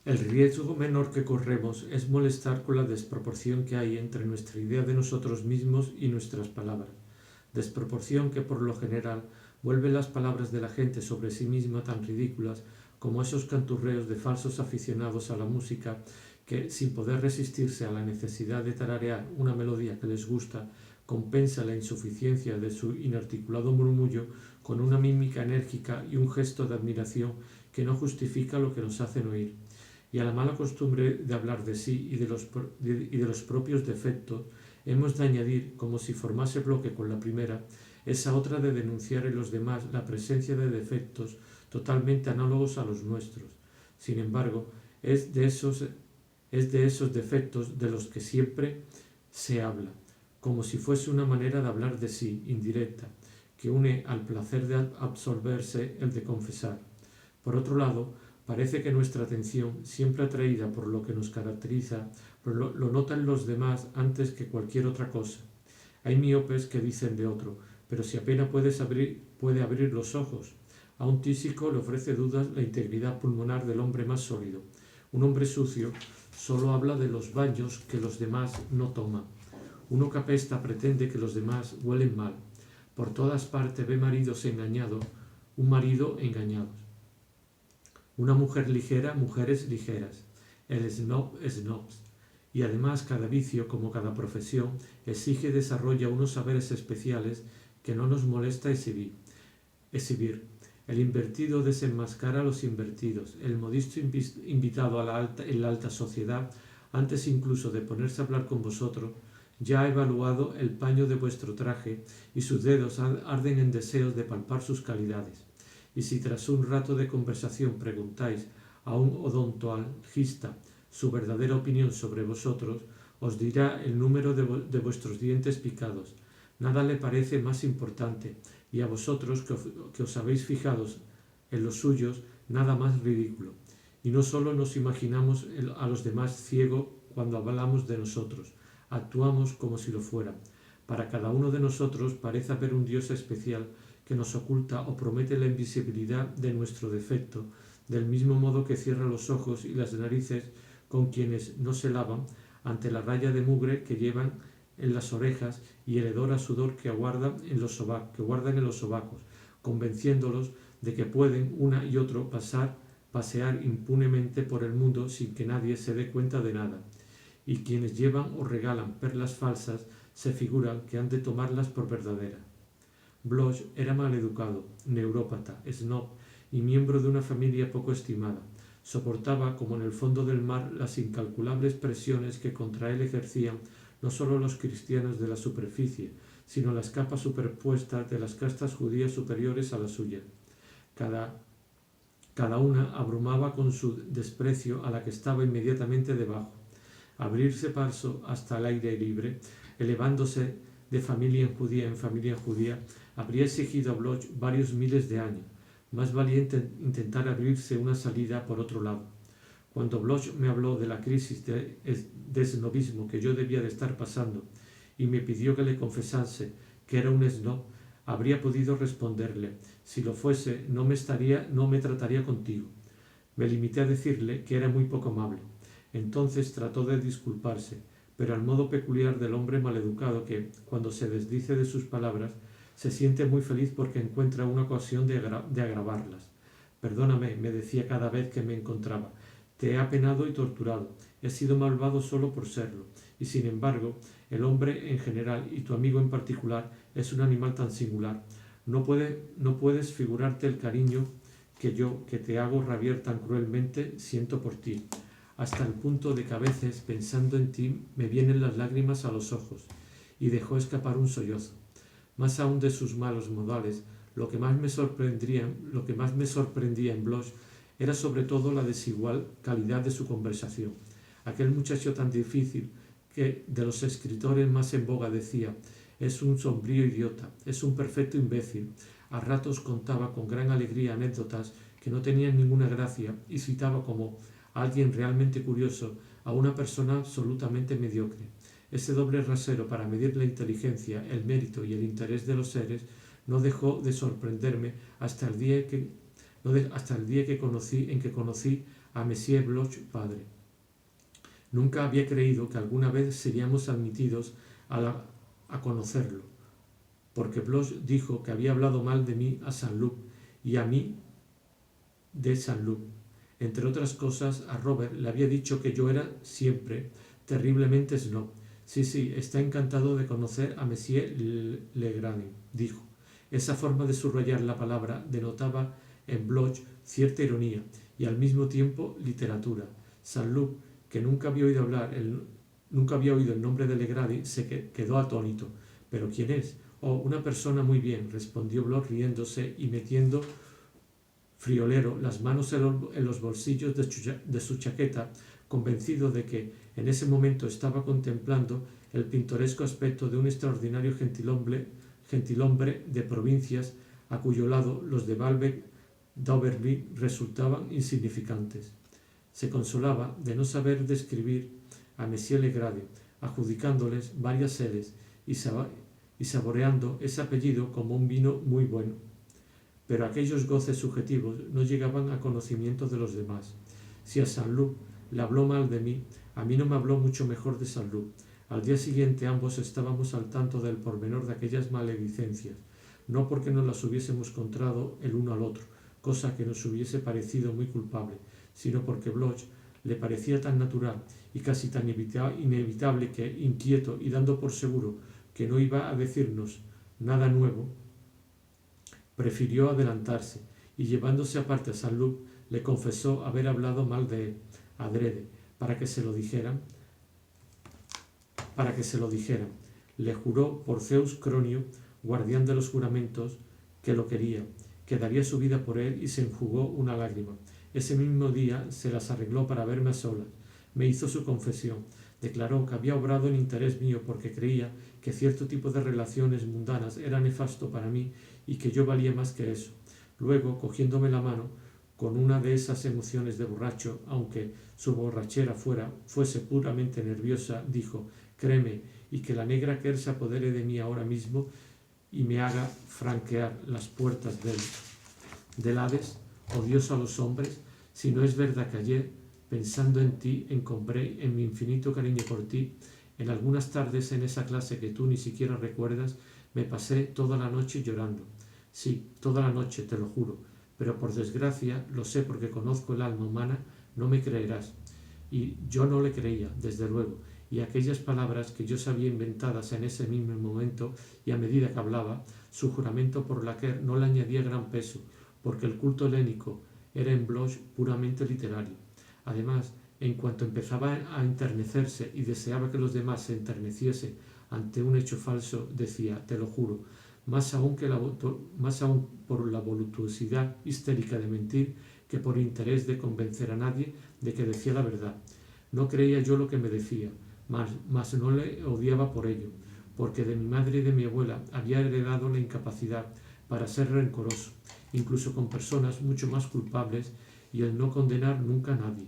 El riesgo menor que corremos es molestar con la desproporción que hay entre nuestra idea de nosotros mismos y nuestras palabras, desproporción que por lo general vuelve las palabras de la gente sobre sí misma tan ridículas como esos canturreos de falsos aficionados a la música que, sin poder resistirse a la necesidad de tararear una melodía que les gusta, compensa la insuficiencia de su inarticulado murmullo con una mímica enérgica y un gesto de admiración que no justifica lo que nos hacen oír. Y a la mala costumbre de hablar de sí y de los propios defectos hemos de añadir, como si formase bloque con la primera, esa otra de denunciar en los demás la presencia de defectos totalmente análogos a los nuestros. Sin embargo, es de esos defectos de los que siempre se habla, como si fuese una manera de hablar de sí, indirecta, que une al placer de absolverse el de confesar. Por otro lado, parece que nuestra atención, siempre atraída por lo que nos caracteriza, lo notan los demás antes que cualquier otra cosa. Hay miopes que dicen de otro, pero si apenas puede abrir los ojos. A un tísico le ofrece dudas la integridad pulmonar del hombre más sólido. Un hombre sucio solo habla de los baños que los demás no toman. Uno que apesta pretende que los demás huelen mal. Por todas partes ve maridos engañados, un marido engañado. Una mujer ligera, mujeres ligeras. El snob, snobs. Y además cada vicio, como cada profesión, exige y desarrolla unos saberes especiales que no nos molesta exhibir. El invertido desenmascara a los invertidos. El modisto invitado en la alta sociedad, antes incluso de ponerse a hablar con vosotros, ya ha evaluado el paño de vuestro traje y sus dedos arden en deseos de palpar sus calidades. Y si tras un rato de conversación preguntáis a un odontologista su verdadera opinión sobre vosotros, os dirá el número de vuestros dientes picados. Nada le parece más importante, y a vosotros que os habéis fijado en los suyos, nada más ridículo. Y no solo nos imaginamos a los demás ciego cuando hablamos de nosotros, actuamos como si lo fueran. Para cada uno de nosotros parece haber un Dios especial que nos oculta o promete la invisibilidad de nuestro defecto, del mismo modo que cierra los ojos y las narices con quienes no se lavan ante la raya de mugre que llevan en las orejas y el hedor a sudor que guardan en los sobacos, convenciéndolos de que pueden una y otro pasear impunemente por el mundo sin que nadie se dé cuenta de nada. Y quienes llevan o regalan perlas falsas se figuran que han de tomarlas por verdaderas. Bloch era maleducado, neurópata, snob y miembro de una familia poco estimada. Soportaba, como en el fondo del mar, las incalculables presiones que contra él ejercían no solo los cristianos de la superficie, sino las capas superpuestas de las castas judías superiores a la suya. Cada una abrumaba con su desprecio a la que estaba inmediatamente debajo. Abrirse paso hasta el aire libre, elevándose de familia en familia judía, habría exigido a Bloch varios miles de años. Más valiente intentar abrirse una salida por otro lado. Cuando Bloch me habló de la crisis de snobismo que yo debía de estar pasando y me pidió que le confesase que era un snob, habría podido responderle: si lo fuese, no me trataría contigo. Me limité a decirle que era muy poco amable. Entonces trató de disculparse, pero al modo peculiar del hombre maleducado que, cuando se desdice de sus palabras, se siente muy feliz porque encuentra una ocasión de agravarlas. Perdóname, me decía cada vez que me encontraba. Te he apenado y torturado. He sido malvado solo por serlo. Y sin embargo, el hombre en general y tu amigo en particular es un animal tan singular. No puedes figurarte el cariño que yo, que te hago rabiar tan cruelmente, siento por ti. Hasta el punto de que a veces, pensando en ti, me vienen las lágrimas a los ojos. Y dejó escapar un sollozo. Más aún de sus malos modales, lo que más me sorprendía en Bloch era sobre todo la desigual calidad de su conversación. Aquel muchacho tan difícil que de los escritores más en boga decía: es un sombrío idiota, es un perfecto imbécil. A ratos contaba con gran alegría anécdotas que no tenían ninguna gracia y citaba como alguien realmente curioso a una persona absolutamente mediocre. Ese doble rasero para medir la inteligencia, el mérito y el interés de los seres no dejó de sorprenderme hasta el día hasta el día en que conocí a Monsieur Bloch padre. Nunca había creído que alguna vez seríamos admitidos a conocerlo, porque Bloch dijo que había hablado mal de mí a Saint-Loup y a mí de Saint-Loup. Entre otras cosas, a Robert le había dicho que yo era siempre terriblemente snob. Sí, está encantado de conocer a Monsieur Legrand, dijo. Esa forma de subrayar la palabra denotaba en Bloch cierta ironía y al mismo tiempo literatura. Saint-Loup, que nunca había oído el nombre de Legrand, se quedó atónito. ¿Pero quién es? Oh, una persona muy bien, respondió Bloch riéndose y metiendo friolero las manos en los bolsillos de su chaqueta, convencido de que en ese momento estaba contemplando el pintoresco aspecto de un extraordinario gentilhombre de provincias a cuyo lado los de Baalbek d'Aubervilliers resultaban insignificantes. Se consolaba de no saber describir a Monsieur Legrand, adjudicándoles varias sedes y saboreando ese apellido como un vino muy bueno. Pero aquellos goces subjetivos no llegaban a conocimiento de los demás. Si a Saint-Loup le habló mal de mí, a mí no me habló mucho mejor de Saint-Loup. Al día siguiente ambos estábamos al tanto del pormenor de aquellas maledicencias, no porque nos las hubiésemos contado el uno al otro, cosa que nos hubiese parecido muy culpable, sino porque Bloch le parecía tan natural y casi tan inevitable que, inquieto y dando por seguro que no iba a decirnos nada nuevo, prefirió adelantarse y llevándose aparte a Saint-Loup le confesó haber hablado mal de él, adrede, para que se lo dijeran. Le juró por Zeus Cronio, guardián de los juramentos, que lo quería, que daría su vida por él y se enjugó una lágrima. Ese mismo día se las arregló para verme a solas. Me hizo su confesión. Declaró que había obrado en interés mío porque creía que cierto tipo de relaciones mundanas era nefasto para mí y que yo valía más que eso. Luego, cogiéndome la mano, con una de esas emociones de borracho, aunque su borrachera fuese puramente nerviosa, dijo: «Créeme, y que la negra Quer se apodere de mí ahora mismo y me haga franquear las puertas del Hades, odioso a los hombres, si no es verdad que ayer, pensando en ti, encontré en mi infinito cariño por ti, en algunas tardes en esa clase que tú ni siquiera recuerdas, me pasé toda la noche llorando. Sí, toda la noche, te lo juro, pero por desgracia, lo sé porque conozco el alma humana, no me creerás». Y yo no le creía, desde luego, y aquellas palabras que yo sabía inventadas en ese mismo momento y a medida que hablaba, su juramento por la Quer no le añadía gran peso, porque el culto helénico era en Bloch puramente literario. Además, en cuanto empezaba a enternecerse y deseaba que los demás se enterneciesen ante un hecho falso, decía: «Te lo juro», más aún por la voluptuosidad histérica de mentir que por interés de convencer a nadie de que decía la verdad. No creía yo lo que me decía, mas no le odiaba por ello, porque de mi madre y de mi abuela había heredado la incapacidad para ser rencoroso, incluso con personas mucho más culpables, y el no condenar nunca a nadie.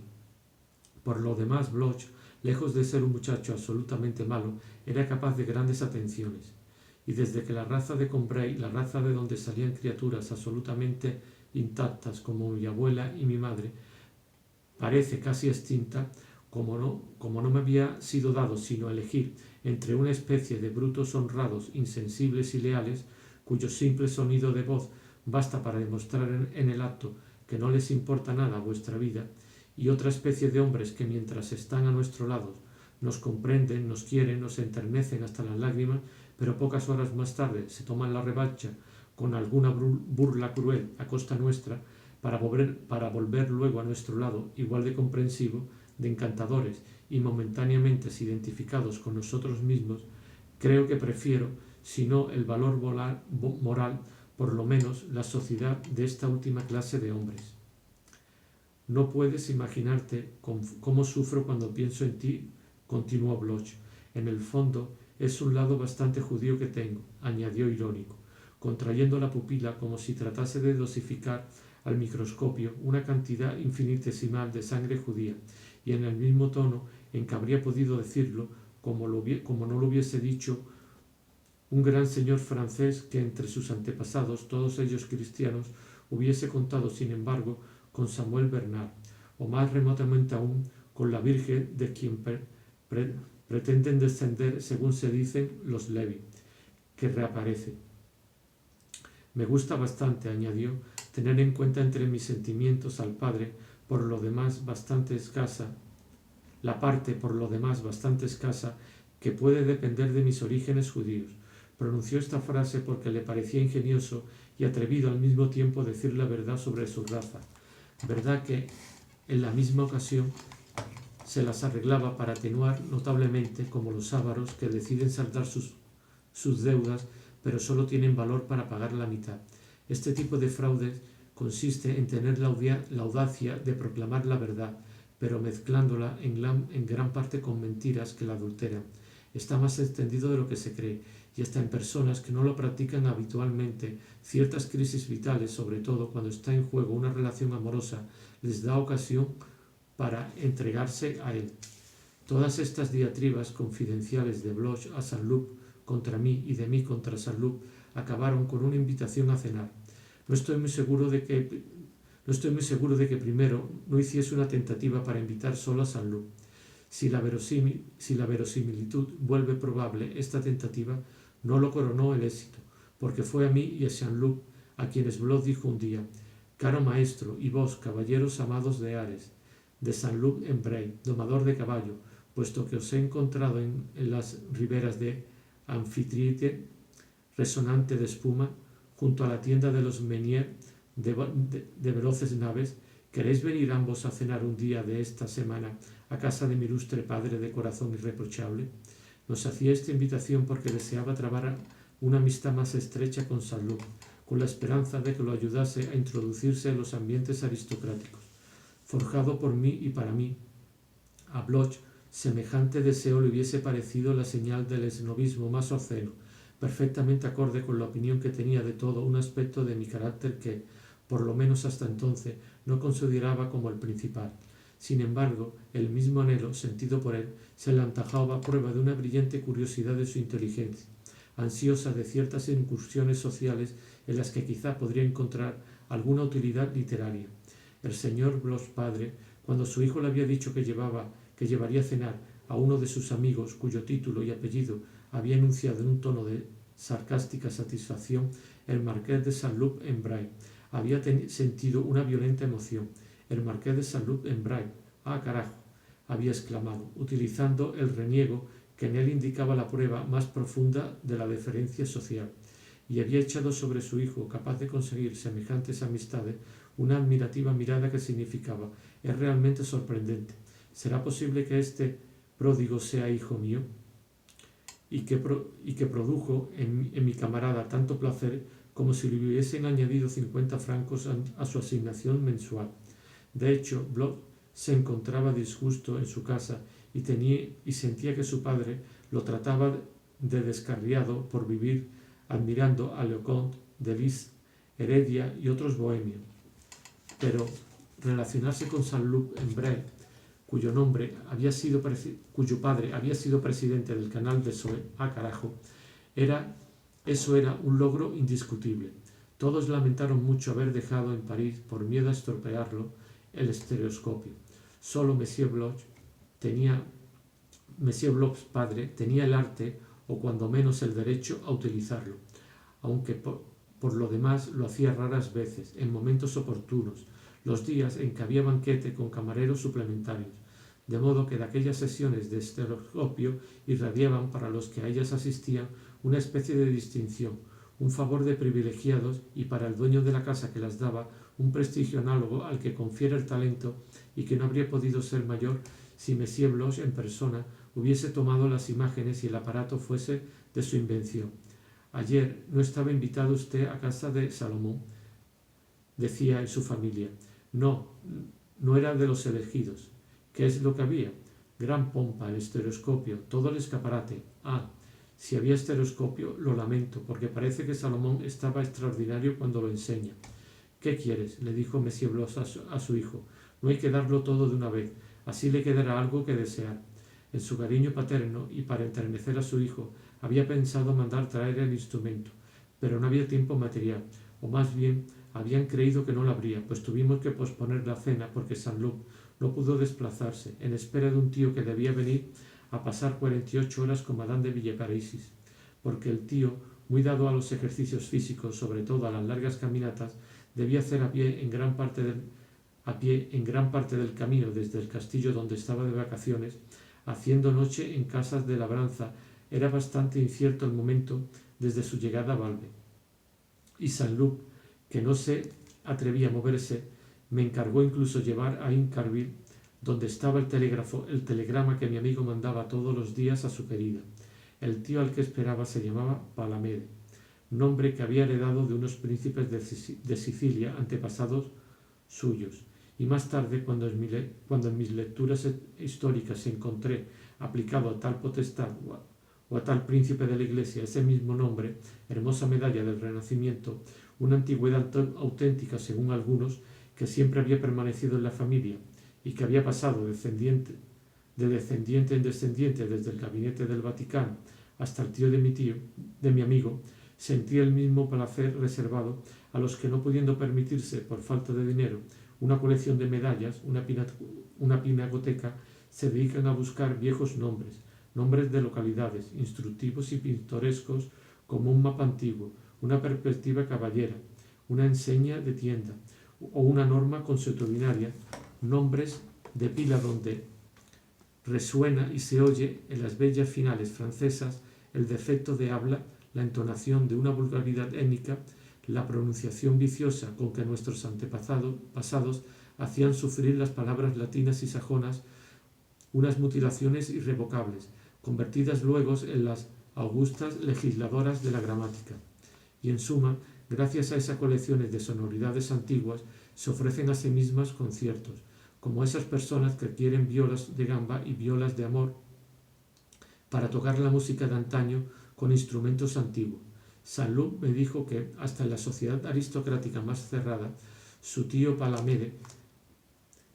Por lo demás, Bloch, lejos de ser un muchacho absolutamente malo, era capaz de grandes atenciones. Y desde que la raza de Combray, la raza de donde salían criaturas absolutamente intactas como mi abuela y mi madre, parece casi extinta, como no me había sido dado sino elegir entre una especie de brutos honrados, insensibles y leales, cuyo simple sonido de voz basta para demostrar en el acto que no les importa nada vuestra vida, y otra especie de hombres que mientras están a nuestro lado nos comprenden, nos quieren, nos enternecen hasta las lágrimas, pero pocas horas más tarde se toman la revancha con alguna burla cruel a costa nuestra, para volver luego a nuestro lado igual de comprensivo, de encantadores y momentáneamente identificados con nosotros mismos. Creo que prefiero, si no el valor moral, por lo menos la sociedad de esta última clase de hombres. No puedes imaginarte cómo sufro cuando pienso en ti, continuó Bloch. En el fondo es un lado bastante judío que tengo, añadió irónico, contrayendo la pupila como si tratase de dosificar al microscopio una cantidad infinitesimal de sangre judía, y en el mismo tono en que habría podido decirlo, como no lo hubiese dicho un gran señor francés que entre sus antepasados, todos ellos cristianos, hubiese contado, sin embargo, con Samuel Bernard, o más remotamente aún, con la Virgen de quien pretenden descender, según se dicen, los Levi, que reaparece. Me gusta bastante, añadió, tener en cuenta entre mis sentimientos al Padre, por lo demás bastante escasa, la parte por lo demás bastante escasa que puede depender de mis orígenes judíos. Pronunció esta frase porque le parecía ingenioso y atrevido al mismo tiempo decir la verdad sobre su raza, verdad que en la misma ocasión se las arreglaba para atenuar notablemente, como los ávaros que deciden saldar sus deudas pero solo tienen valor para pagar la mitad. Este tipo de fraudes consiste en tener la audacia de proclamar la verdad, pero mezclándola en gran parte con mentiras que la adulteran. Está más extendido de lo que se cree, y hasta en personas que no lo practican habitualmente, ciertas crisis vitales, sobre todo cuando está en juego una relación amorosa, les da ocasión para entregarse a él. Todas estas diatribas confidenciales de Bloch a Saint-Loup contra mí y de mí contra Saint-Loup acabaron con una invitación a cenar. No estoy muy seguro de que primero no hiciese una tentativa para invitar solo a Saint-Loup. Si la verosimilitud vuelve probable, esta tentativa no lo coronó el éxito, porque fue a mí y a Saint-Loup a quienes Bloch dijo un día: «Caro maestro, y vos, caballeros amados de Ares, de Saint-Loup en Bray, domador de caballo, puesto que os he encontrado en las riberas de Anfitrite, resonante de espuma, junto a la tienda de los Menier de veloces naves, ¿queréis venir ambos a cenar un día de esta semana a casa de mi ilustre padre de corazón irreprochable?» Nos hacía esta invitación porque deseaba trabar una amistad más estrecha con Saint-Loup, con la esperanza de que lo ayudase a introducirse en los ambientes aristocráticos. Forjado por mí y para mí, a Bloch semejante deseo le hubiese parecido la señal del esnobismo más obsceno, perfectamente acorde con la opinión que tenía de todo un aspecto de mi carácter que, por lo menos hasta entonces, no consideraba como el principal. Sin embargo, el mismo anhelo sentido por él se le antojaba a prueba de una brillante curiosidad de su inteligencia, ansiosa de ciertas incursiones sociales en las que quizá podría encontrar alguna utilidad literaria. El señor Bloch padre, cuando su hijo le había dicho que llevaría a cenar a uno de sus amigos cuyo título y apellido había enunciado en un tono de sarcástica satisfacción el marqués de Saint-Loup en Bray, había sentido una violenta emoción. «El marqués de Saint-Loup en Bray, ¡ah, carajo!», había exclamado, utilizando el reniego que en él indicaba la prueba más profunda de la deferencia social, y había echado sobre su hijo, capaz de conseguir semejantes amistades, una admirativa mirada que significaba: «Es realmente sorprendente. ¿Será posible que este pródigo sea hijo mío?» y que produjo en mi camarada tanto placer como si le hubiesen añadido 50 francos a su asignación mensual. De hecho, Bloch se encontraba disgusto en su casa y sentía que su padre lo trataba de descarriado por vivir admirando a Leconte, Delis, Heredia y otros bohemios. Pero relacionarse con Saint-Loup en Bray, cuyo padre había sido presidente del canal de Suez, eso era un logro indiscutible. Todos lamentaron mucho haber dejado en París, por miedo a estropearlo, el estereoscopio. Solo Monsieur Bloch padre tenía el arte, o cuando menos el derecho, a utilizarlo, aunque por lo demás lo hacía raras veces, en momentos oportunos, los días en que había banquete con camareros suplementarios, de modo que de aquellas sesiones de estereoscopio irradiaban para los que a ellas asistían una especie de distinción, un favor de privilegiados, y para el dueño de la casa que las daba un prestigio análogo al que confiere el talento, y que no habría podido ser mayor si Monsieur Bloch en persona hubiese tomado las imágenes y el aparato fuese de su invención. «Ayer no estaba invitado usted a casa de Salomón», decía en su familia. «No, no era de los elegidos». «¿Qué es lo que había?» «Gran pompa, el estereoscopio, todo el escaparate». «Ah, si había estereoscopio, lo lamento, porque parece que Salomón estaba extraordinario cuando lo enseña». «¿Qué quieres?», le dijo Monsieur Bloch a su hijo. «No hay que darlo todo de una vez, así le quedará algo que desear». En su cariño paterno, y para enternecer a su hijo, había pensado mandar traer el instrumento, pero no había tiempo material, o más bien habían creído que no la habría, pues tuvimos que posponer la cena porque Saint-Loup no pudo desplazarse, en espera de un tío que debía venir a pasar 48 horas con Madame de Villeparisis, porque el tío, muy dado a los ejercicios físicos, sobre todo a las largas caminatas, debía hacer a pie en gran parte del camino desde el castillo donde estaba de vacaciones, haciendo noche en casas de labranza. Era bastante incierto el momento desde su llegada a Valbe. Y Saint-Loup, que no se atrevía a moverse, me encargó incluso llevar a Incarville, donde estaba el telegrama que mi amigo mandaba todos los días a su querida. El tío al que esperaba se llamaba Palamede, nombre que había heredado de unos príncipes de Sicilia, antepasados suyos. Y más tarde, cuando en mis lecturas históricas encontré aplicado a tal potestad o a tal príncipe de la Iglesia ese mismo nombre, hermosa medalla del Renacimiento, una antigüedad auténtica según algunos, que siempre había permanecido en la familia y que había pasado de descendiente en descendiente desde el gabinete del Vaticano hasta el tío de mi amigo, sentía el mismo placer reservado a los que, no pudiendo permitirse por falta de dinero una colección de medallas, una pinacoteca, se dedican a buscar viejos nombres de localidades, instructivos y pintorescos como un mapa antiguo, una perspectiva caballera, una enseña de tienda o una norma consuetudinaria, nombres de pila donde resuena y se oye en las bellas finales francesas el defecto de habla, la entonación de una vulgaridad étnica, la pronunciación viciosa con que nuestros antepasados hacían sufrir las palabras latinas y sajonas unas mutilaciones irrevocables, convertidas luego en las augustas legisladoras de la gramática. Y en suma, gracias a esas colecciones de sonoridades antiguas, se ofrecen a sí mismas conciertos, como esas personas que quieren violas de gamba y violas de amor para tocar la música de antaño con instrumentos antiguos. Saint-Loup me dijo que, hasta en la sociedad aristocrática más cerrada, su tío Palamede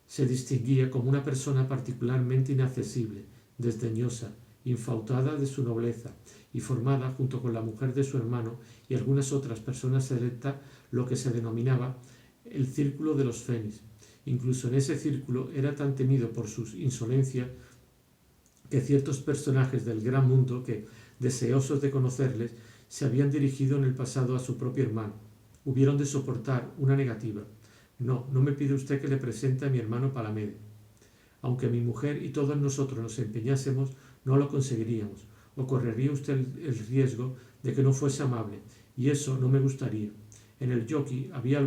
se distinguía como una persona particularmente inaccesible, desdeñosa, infautada de su nobleza y formada, junto con la mujer de su hermano y algunas otras personas selectas, lo que se denominaba el círculo de los Fénix. Incluso en ese círculo era tan temido por sus insolencias que ciertos personajes del gran mundo que, deseosos de conocerles, se habían dirigido en el pasado a su propio hermano, hubieron de soportar una negativa. No me pide usted que le presente a mi hermano Palamede. Aunque mi mujer y todos nosotros nos empeñásemos, no lo conseguiríamos, o correría usted el riesgo de que no fuese amable, y eso no me gustaría. En el jockey había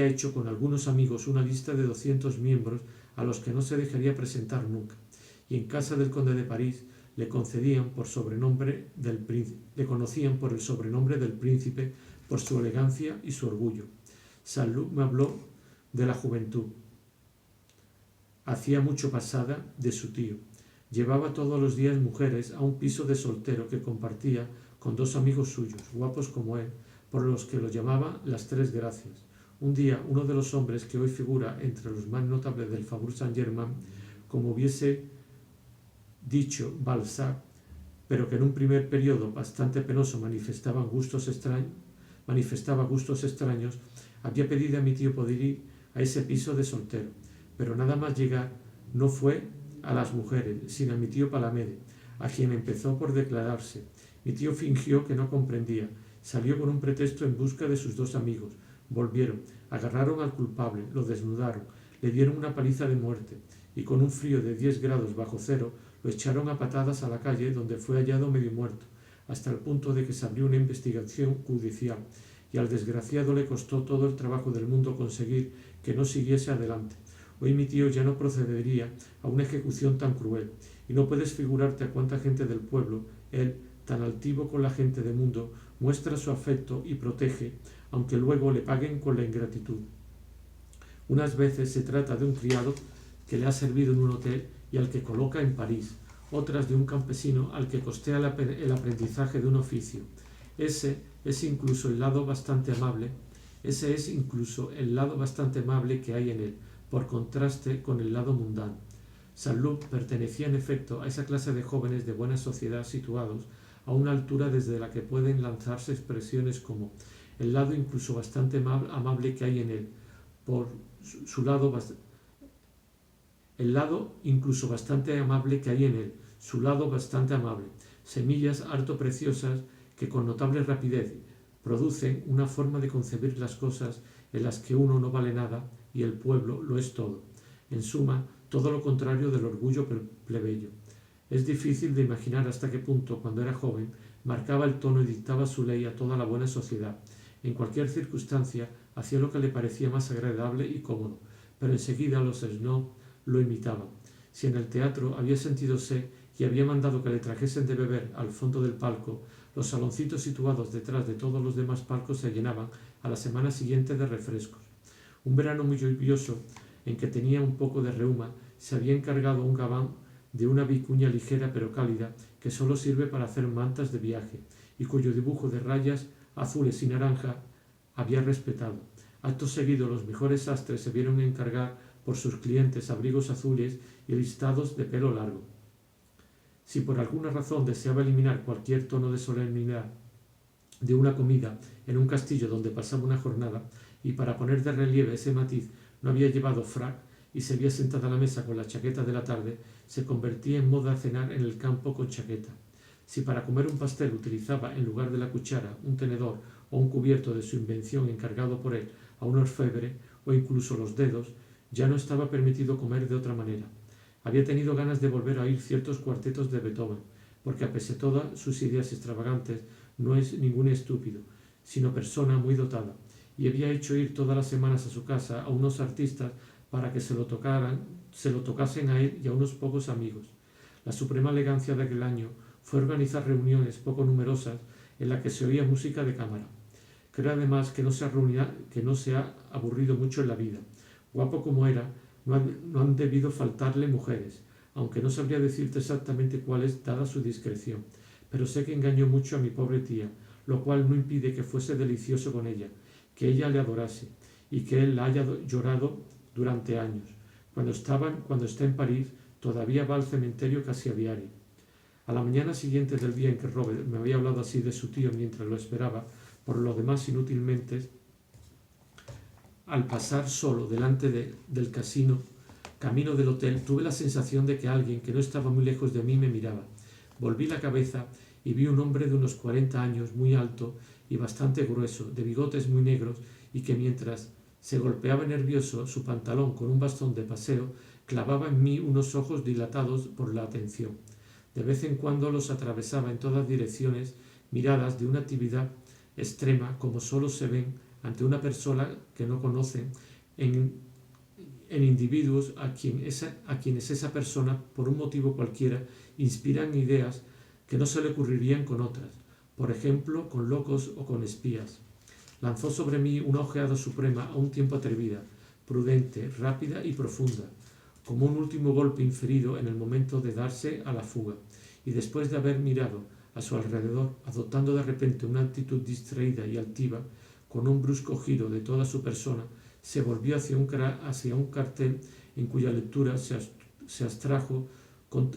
hecho con algunos amigos una lista de 200 miembros a los que no se dejaría presentar nunca, y en casa del conde de París le conocían por el sobrenombre del príncipe por su elegancia y su orgullo. Saint-Loup me habló de la juventud. Hacía mucho pasada de su tío. Llevaba todos los días mujeres a un piso de soltero que compartía con dos amigos suyos, guapos como él, por los que lo llamaba las Tres Gracias. Un día, uno de los hombres que hoy figura entre los más notables del Faubourg Saint-Germain, como hubiese dicho Balzac, pero que en un primer periodo bastante penoso manifestaba gustos extraños, había pedido a mi tío poder ir a ese piso de soltero, pero nada más llegar no fue a las mujeres, sino a mi tío Palamede, a quien empezó por declararse. Mi tío fingió que no comprendía, salió con un pretexto en busca de sus dos amigos, volvieron, agarraron al culpable, lo desnudaron, le dieron una paliza de muerte, y con un frío de 10 grados bajo cero, lo echaron a patadas a la calle, donde fue hallado medio muerto, hasta el punto de que se abrió una investigación judicial, y al desgraciado le costó todo el trabajo del mundo conseguir que no siguiese adelante. Hoy mi tío ya no procedería a una ejecución tan cruel, y no puedes figurarte a cuánta gente del pueblo él, tan altivo con la gente del mundo, muestra su afecto y protege, aunque luego le paguen con la ingratitud. Unas veces se trata de un criado que le ha servido en un hotel y al que coloca en París, otras de un campesino al que costea el aprendizaje de un oficio. Ese es incluso el lado bastante amable que hay en él, por contraste con el lado mundano. Saint-Loup pertenecía en efecto a esa clase de jóvenes de buena sociedad situados a una altura desde la que pueden lanzarse expresiones como el lado incluso bastante amable que hay en él, por su lado el lado incluso bastante amable que hay en él, su lado bastante amable, semillas harto preciosas que con notable rapidez producen una forma de concebir las cosas en las que uno no vale nada y el pueblo lo es todo. En suma, todo lo contrario del orgullo plebeyo. Es difícil de imaginar hasta qué punto, cuando era joven, marcaba el tono y dictaba su ley a toda la buena sociedad. En cualquier circunstancia hacía lo que le parecía más agradable y cómodo, pero enseguida los snob lo imitaban. Si en el teatro había sentido sed y había mandado que le trajesen de beber al fondo del palco, los saloncitos situados detrás de todos los demás palcos se llenaban a la semana siguiente de refrescos. Un verano muy lluvioso, en que tenía un poco de reuma, se había encargado un gabán de una vicuña ligera pero cálida que solo sirve para hacer mantas de viaje y cuyo dibujo de rayas azules y naranja había respetado. Acto seguido los mejores sastres se vieron encargar por sus clientes abrigos azules y listados de pelo largo. Si por alguna razón deseaba eliminar cualquier tono de solemnidad de una comida en un castillo donde pasaba una jornada, y para poner de relieve ese matiz no había llevado frac y se había sentado a la mesa con la chaqueta de la tarde, se convertía en moda cenar en el campo con chaqueta. Si para comer un pastel utilizaba en lugar de la cuchara un tenedor o un cubierto de su invención encargado por él a un orfebre o incluso los dedos, ya no estaba permitido comer de otra manera. Había tenido ganas de volver a oír ciertos cuartetos de Beethoven, porque a pesar de todas sus ideas extravagantes, no es ningún estúpido, sino persona muy dotada, y había hecho ir todas las semanas a su casa a unos artistas para que se lo tocasen a él y a unos pocos amigos. La suprema elegancia de aquel año fue organizar reuniones poco numerosas en las que se oía música de cámara. Creo además que no se ha aburrido mucho en la vida. Guapo como era, no han debido faltarle mujeres, aunque no sabría decirte exactamente cuáles dada su discreción, pero sé que engañó mucho a mi pobre tía, lo cual no impide que fuese delicioso con ella, que ella le adorase y que él la haya llorado durante años. Cuando está en París, todavía va al cementerio casi a diario. A la mañana siguiente del día en que Robert me había hablado así de su tío mientras lo esperaba, por lo demás inútilmente, al pasar solo delante del casino, camino del hotel, tuve la sensación de que alguien que no estaba muy lejos de mí me miraba. Volví la cabeza y vi un hombre de unos 40 años, muy alto y bastante grueso, de bigotes muy negros, y que mientras se golpeaba nervioso su pantalón con un bastón de paseo, clavaba en mí unos ojos dilatados por la atención. De vez en cuando los atravesaba en todas direcciones, miradas de una actividad extrema como solo se ven ante una persona que no conocen en individuos a quienes esa persona, por un motivo cualquiera, inspiran ideas que no se le ocurrirían con otras, por ejemplo, con locos o con espías. Lanzó sobre mí una ojeada suprema a un tiempo atrevida, prudente, rápida y profunda, como un último golpe inferido en el momento de darse a la fuga, y después de haber mirado a su alrededor, adoptando de repente una actitud distraída y altiva, con un brusco giro de toda su persona, se volvió hacia un cartel en cuya lectura se abstrajo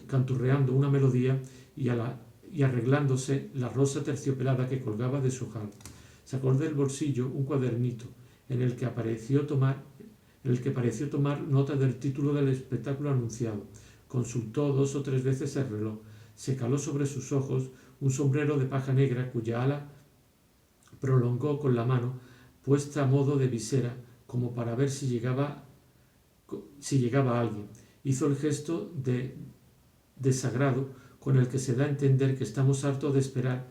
canturreando una melodía y arreglándose la rosa terciopelada que colgaba de su ojal. Sacó del bolsillo un cuadernito en el que pareció tomar nota del título del espectáculo anunciado. Consultó 2 o 3 veces el reloj. Se caló sobre sus ojos un sombrero de paja negra cuya ala prolongó con la mano puesta a modo de visera, como para ver si llegaba alguien. Hizo el gesto de desagrado con el que se da a entender que estamos hartos de esperar,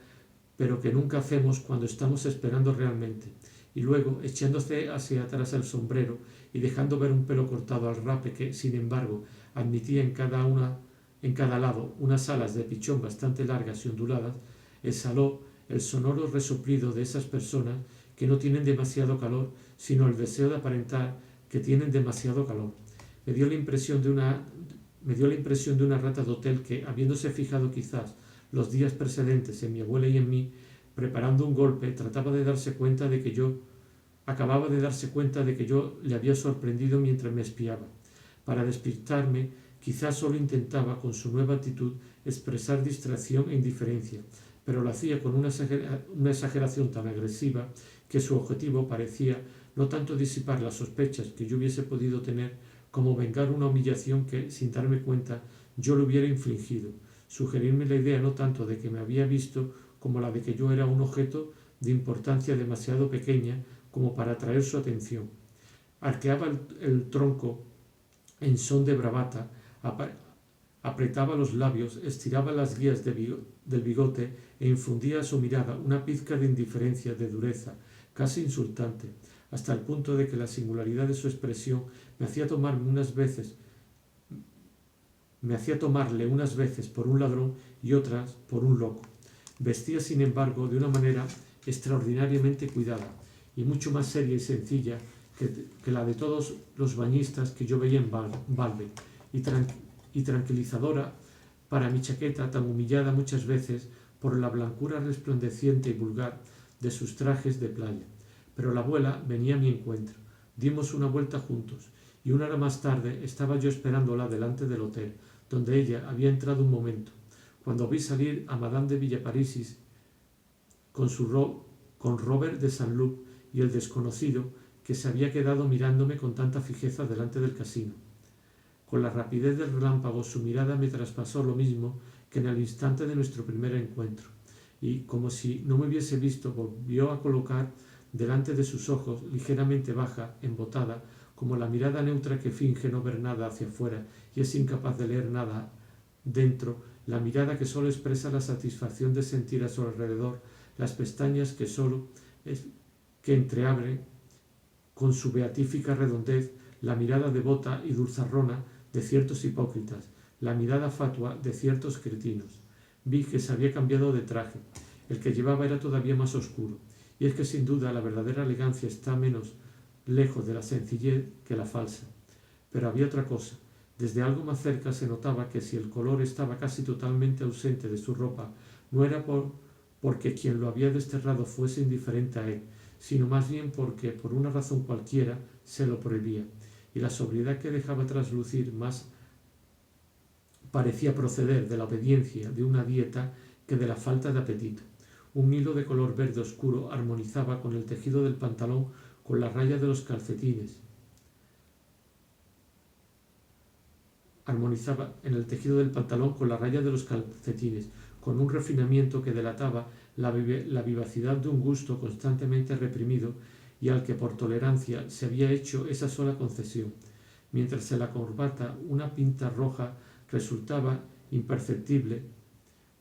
pero que nunca hacemos cuando estamos esperando realmente. Y luego, echándose hacia atrás el sombrero y dejando ver un pelo cortado al rape que, sin embargo, admitía en cada lado unas alas de pichón bastante largas y onduladas, exhaló el sonoro resoplido de esas personas que no tienen demasiado calor, sino el deseo de aparentar que tienen demasiado calor. Me dio la impresión de una rata de hotel que, habiéndose fijado quizás los días precedentes en mi abuela y en mí, preparando un golpe, acababa de darse cuenta de que yo le había sorprendido mientras me espiaba. Para despistarme, quizás solo intentaba, con su nueva actitud, expresar distracción e indiferencia, pero lo hacía con una exageración tan agresiva que su objetivo parecía no tanto disipar las sospechas que yo hubiese podido tener, como vengar una humillación que, sin darme cuenta, yo le hubiera infligido, sugerirme la idea no tanto de que me había visto como la de que yo era un objeto de importancia demasiado pequeña como para atraer su atención. Arqueaba el tronco en son de bravata, apretaba los labios, estiraba las guías del bigote e infundía a su mirada una pizca de indiferencia, de dureza, casi insultante, hasta el punto de que la singularidad de su expresión me hacía tomarle unas veces por un ladrón y otras por un loco. Vestía, sin embargo, de una manera extraordinariamente cuidada y mucho más seria y sencilla que la de todos los bañistas que yo veía en Balbe, y tranquilizadora para mi chaqueta, tan humillada muchas veces por la blancura resplandeciente y vulgar de sus trajes de playa. Pero la abuela venía a mi encuentro. Dimos una vuelta juntos, y una hora más tarde estaba yo esperándola delante del hotel, donde ella había entrado un momento, cuando vi salir a Madame de Villeparisis con Robert de Saint-Loup y el desconocido, que se había quedado mirándome con tanta fijeza delante del casino. Con la rapidez del relámpago su mirada me traspasó lo mismo que en el instante de nuestro primer encuentro, y, como si no me hubiese visto, volvió a colocar delante de sus ojos, ligeramente baja, embotada, como la mirada neutra que finge no ver nada hacia afuera y es incapaz de leer nada dentro, la mirada que sólo expresa la satisfacción de sentir a su alrededor las pestañas que entreabre con su beatífica redondez, la mirada devota y dulzarrona de ciertos hipócritas, la mirada fatua de ciertos cretinos. Vi que se había cambiado de traje. El que llevaba era todavía más oscuro, y es que sin duda la verdadera elegancia está menos lejos de la sencillez que la falsa. Pero había otra cosa. Desde algo más cerca se notaba que si el color estaba casi totalmente ausente de su ropa, no era porque quien lo había desterrado fuese indiferente a él, sino más bien porque, por una razón cualquiera, se lo prohibía, y la sobriedad que dejaba traslucir más parecía proceder de la obediencia de una dieta que de la falta de apetito. Un hilo de color verde oscuro armonizaba con el tejido del pantalón con la raya de los calcetines. Armonizaba en el tejido del pantalón con la raya de los calcetines, con un refinamiento que delataba la vivacidad de un gusto constantemente reprimido y al que por tolerancia se había hecho esa sola concesión, mientras en la corbata una pinta roja resultaba imperceptible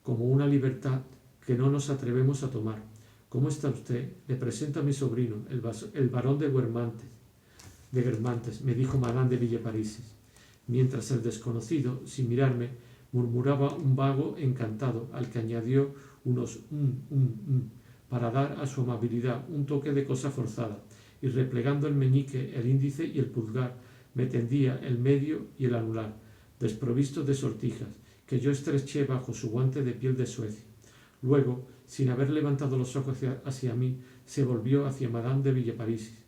como una libertad que no nos atrevemos a tomar. ¿Cómo está usted? Le presento a mi sobrino, el barón de Guermantes, me dijo Madame de Villeparisis, mientras el desconocido, sin mirarme, murmuraba un vago encantado, al que añadió unos para dar a su amabilidad un toque de cosa forzada, y replegando el meñique, el índice y el pulgar, me tendía el medio y el anular, desprovistos de sortijas, que yo estreché bajo su guante de piel de Suecia. Luego, sin haber levantado los ojos hacia mí, se volvió hacia Madame de Villeparisis.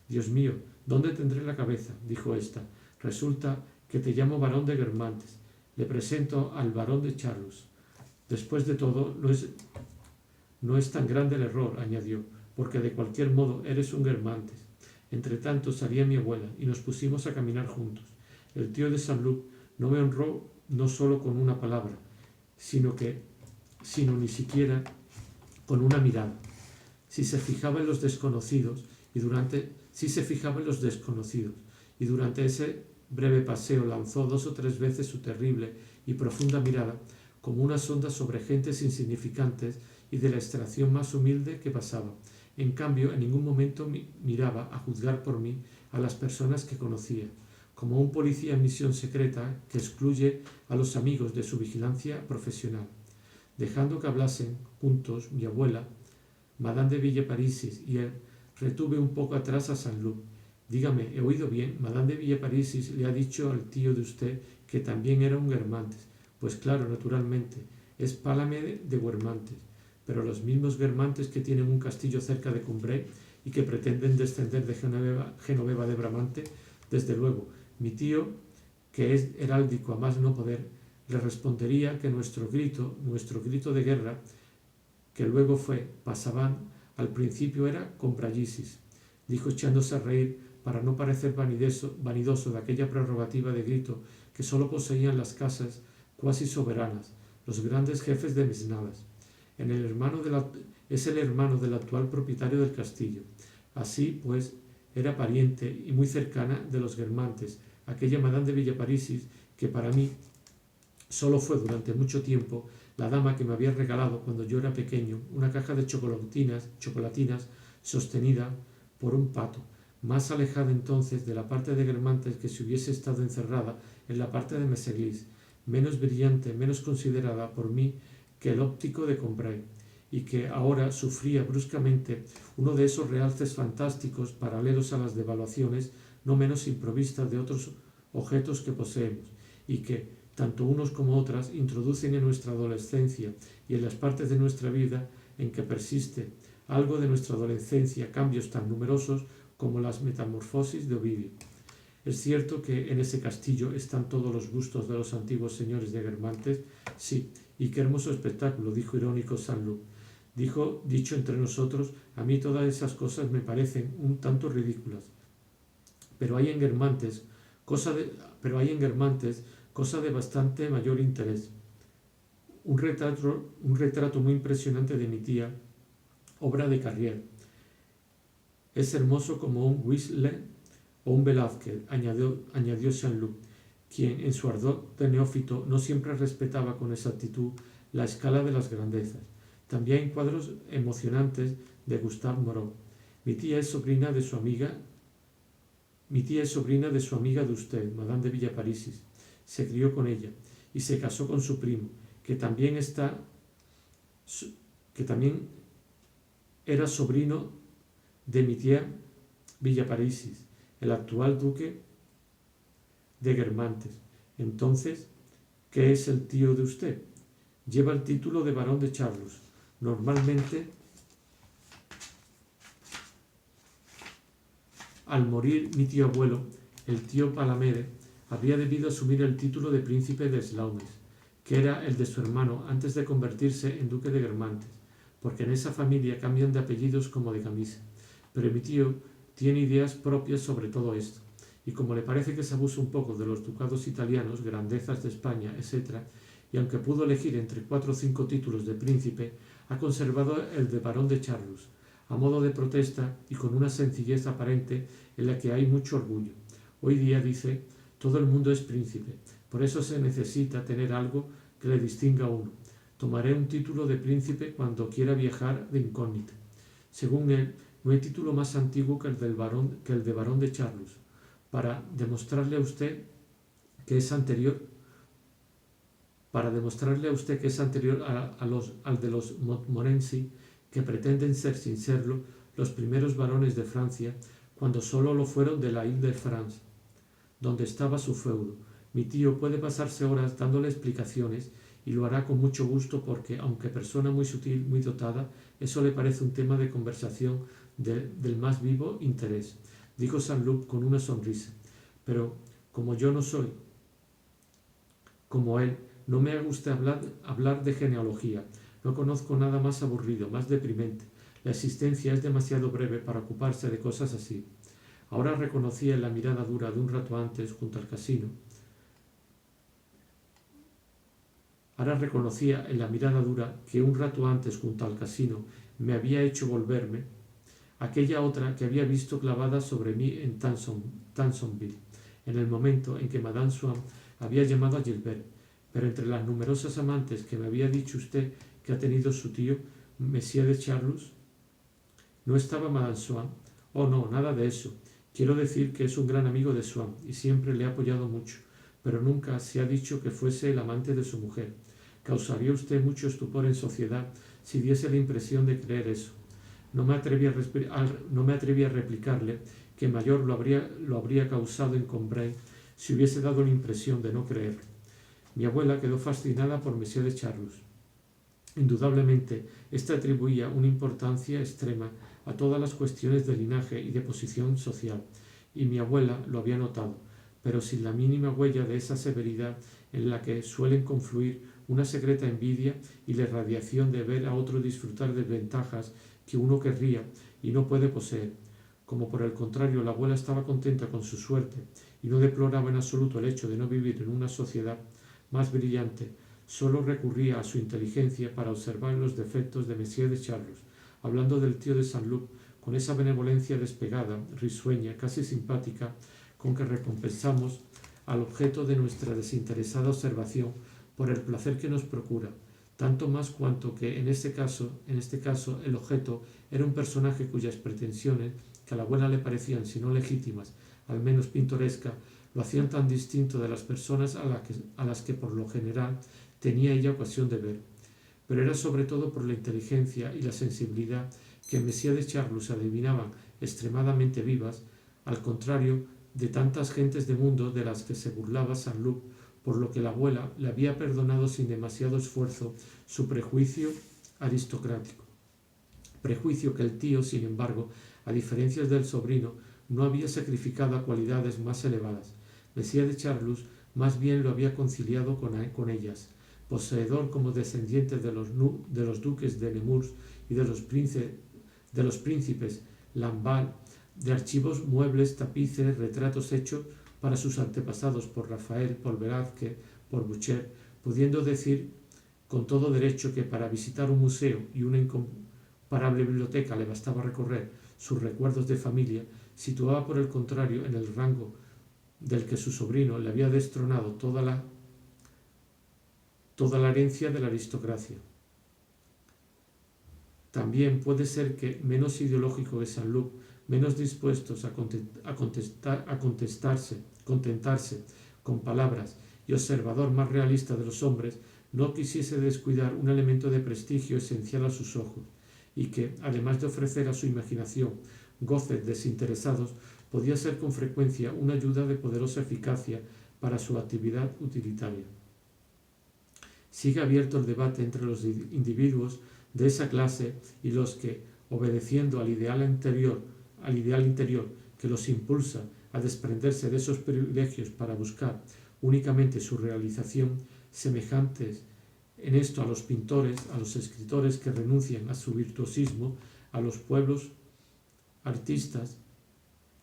«Dios mío, ¿dónde tendré la cabeza?», dijo ésta. «Resulta que te llamo barón de Guermantes. Le presento al barón de Charlus. Después de todo, no es tan grande el error», añadió, «porque de cualquier modo eres un Guermantes». Entre tanto salía mi abuela y nos pusimos a caminar juntos. El tío de Saint-Loup no me honró no solo con una palabra, sino ni siquiera con una mirada. Si se fijaba en los desconocidos y durante ese breve paseo lanzó 2 o 3 veces su terrible y profunda mirada como una sonda sobre gentes insignificantes y de la extracción más humilde que pasaba. En cambio, en ningún momento miraba, a juzgar por mí, a las personas que conocía, como un policía en misión secreta que excluye a los amigos de su vigilancia profesional. Dejando que hablasen juntos mi abuela, Madame de Villeparisis y él, retuve un poco atrás a Saint-Loup. «Dígame, ¿he oído bien? Madame de Villeparisis le ha dicho al tío de usted que también era un Guermantes». «Pues claro, naturalmente, es Pálame de Guermantes, pero los mismos Guermantes que tienen un castillo cerca de Cumbré y que pretenden descender de Genoveva de Bramante, desde luego, mi tío, que es heráldico a más no poder, le respondería que nuestro grito de guerra, que luego fue Pasaban Al principio era Comprallisis, dijo echándose a reír para no parecer vanidoso de aquella prerrogativa de grito que sólo poseían las casas cuasi soberanas, los grandes jefes de mesnadas. Es el hermano del actual propietario del castillo. Así, pues, era pariente y muy cercana de los Guermantes, aquella Madame de Villeparisis que para mí solo fue durante mucho tiempo la dama que me había regalado cuando yo era pequeño una caja de chocolatinas sostenida por un pato, más alejada entonces de la parte de Guermantes que si hubiese estado encerrada en la parte de Meseglis, menos brillante, menos considerada por mí que el óptico de Combray, y que ahora sufría bruscamente uno de esos realces fantásticos paralelos a las devaluaciones no menos improvistas de otros objetos que poseemos, y que, tanto unos como otras, introducen en nuestra adolescencia y en las partes de nuestra vida en que persiste algo de nuestra adolescencia, cambios tan numerosos como las metamorfosis de Ovidio. ¿Es cierto que en ese castillo están todos los gustos de los antiguos señores de Guermantes? Sí, y qué hermoso espectáculo, dijo irónico Saint-Loup. Dicho entre nosotros, a mí todas esas cosas me parecen un tanto ridículas. Pero hay en Guermantes cosa de bastante mayor interés. Un retrato muy impresionante de mi tía, obra de Carrier. Es hermoso como un Whistler o un Velázquez, añadió Saint-Loup, quien en su ardor de neófito no siempre respetaba con exactitud la escala de las grandezas. También hay cuadros emocionantes de Gustave Moreau. Mi tía es sobrina de su amiga de usted, Madame de Villeparisis. Se crió con ella y se casó con su primo, que también era sobrino de mi tía Villeparisis, el actual duque de Guermantes. Entonces, ¿qué es el tío de usted? Lleva el título de barón de Charlus. Normalmente, al morir mi tío abuelo, el tío Palamede, habría debido asumir el título de príncipe de Slaumes, que era el de su hermano antes de convertirse en duque de Guermantes, porque en esa familia cambian de apellidos como de camisa. Pero mi tío tiene ideas propias sobre todo esto, y como le parece que se abusa un poco de los ducados italianos, grandezas de España, etc., y aunque pudo elegir entre 4 o 5 títulos de príncipe, ha conservado el de barón de Charlus, a modo de protesta y con una sencillez aparente en la que hay mucho orgullo. Hoy día, dice, todo el mundo es príncipe, por eso se necesita tener algo que le distinga a uno. Tomaré un título de príncipe cuando quiera viajar de incógnito. Según él, no hay título más antiguo que el de barón de Charlus. Para demostrarle a usted que es anterior al de los Montmorency, que pretenden ser sin serlo los primeros varones de Francia, cuando solo lo fueron de la Ile-de-France, donde estaba su feudo. Mi tío puede pasarse horas dándole explicaciones y lo hará con mucho gusto porque, aunque persona muy sutil, muy dotada, eso le parece un tema de conversación del más vivo interés, dijo Saint-Loup con una sonrisa. Pero, como yo no soy como él, no me gusta hablar de genealogía. No conozco nada más aburrido, más deprimente. La existencia es demasiado breve para ocuparse de cosas así. Ahora reconocía en la mirada dura de un rato antes junto al casino. Ahora reconocía en la mirada dura que un rato antes junto al casino me había hecho volverme aquella otra que había visto clavada sobre mí en Tansonville, en el momento en que Madame Swann había llamado a Gilbert. Pero entre las numerosas amantes que me había dicho usted que ha tenido su tío, Monsieur de Charlus, ¿no estaba Madame Swann? Oh, no, nada de eso. Quiero decir que es un gran amigo de Swann y siempre le ha apoyado mucho, pero nunca se ha dicho que fuese el amante de su mujer. Causaría usted mucho estupor en sociedad si diese la impresión de creer eso. No me atreví a replicarle que mayor lo habría causado en Combray si hubiese dado la impresión de no creerlo. Mi abuela quedó fascinada por Monsieur de Charlus. Indudablemente, éste atribuía una importancia extrema a todas las cuestiones de linaje y de posición social, y mi abuela lo había notado, pero sin la mínima huella de esa severidad en la que suelen confluir una secreta envidia y la irradiación de ver a otro disfrutar de ventajas que uno querría y no puede poseer. Como por el contrario la abuela estaba contenta con su suerte y no deploraba en absoluto el hecho de no vivir en una sociedad más brillante, solo recurría a su inteligencia para observar los defectos de Monsieur de Charlus, hablando del tío de Saint-Loup con esa benevolencia despegada, risueña, casi simpática, con que recompensamos al objeto de nuestra desinteresada observación por el placer que nos procura, tanto más cuanto que en este caso el objeto era un personaje cuyas pretensiones, que a la abuela le parecían, si no legítimas, al menos pintorescas, lo hacían tan distinto de las personas a las que por lo general tenía ella ocasión de ver. Pero era sobre todo por la inteligencia y la sensibilidad que en Monsieur de Charlus adivinaban extremadamente vivas, al contrario de tantas gentes de mundo de las que se burlaba Saint-Loup, por lo que la abuela le había perdonado sin demasiado esfuerzo su prejuicio aristocrático. Prejuicio que el tío, sin embargo, a diferencia del sobrino, no había sacrificado a cualidades más elevadas. Monsieur de Charlus más bien lo había conciliado con ellas. Poseedor como descendiente de los duques de Nemours y de los príncipes Lamballe, de archivos, muebles, tapices, retratos hechos para sus antepasados por Rafael, por Velázquez, por Boucher, pudiendo decir con todo derecho que para visitar un museo y una incomparable biblioteca le bastaba recorrer sus recuerdos de familia, situaba por el contrario en el rango del que su sobrino le había destronado toda la herencia de la aristocracia. También puede ser que, menos ideológico que Saint-Loup, menos dispuestos a contentarse con palabras y observador más realista de los hombres, no quisiese descuidar un elemento de prestigio esencial a sus ojos, y que, además de ofrecer a su imaginación goces desinteresados, podía ser con frecuencia una ayuda de poderosa eficacia para su actividad utilitaria. Sigue abierto el debate entre los individuos de esa clase y los que, obedeciendo al ideal interior que los impulsa a desprenderse de esos privilegios para buscar únicamente su realización, semejantes en esto a los pintores, a los escritores que renuncian a su virtuosismo, a los pueblos artistas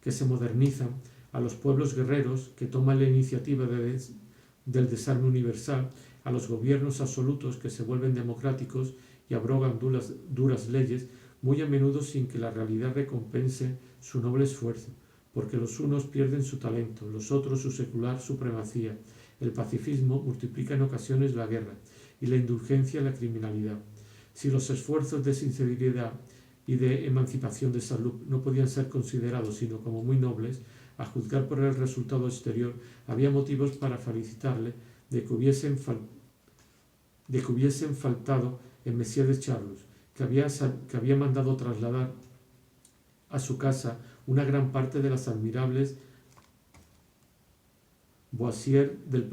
que se modernizan, a los pueblos guerreros que toman la iniciativa del desarme universal, a los gobiernos absolutos que se vuelven democráticos y abrogan duras leyes, muy a menudo sin que la realidad recompense su noble esfuerzo, porque los unos pierden su talento, los otros su secular supremacía. El pacifismo multiplica en ocasiones la guerra y la indulgencia la criminalidad. Si los esfuerzos de sinceridad y de emancipación de Saint-Loup no podían ser considerados sino como muy nobles, a juzgar por el resultado exterior, había motivos para felicitarle de que hubiesen faltado en Monsieur de Charlus, que había mandado trasladar a su casa una gran parte de las admirables boissières del palacio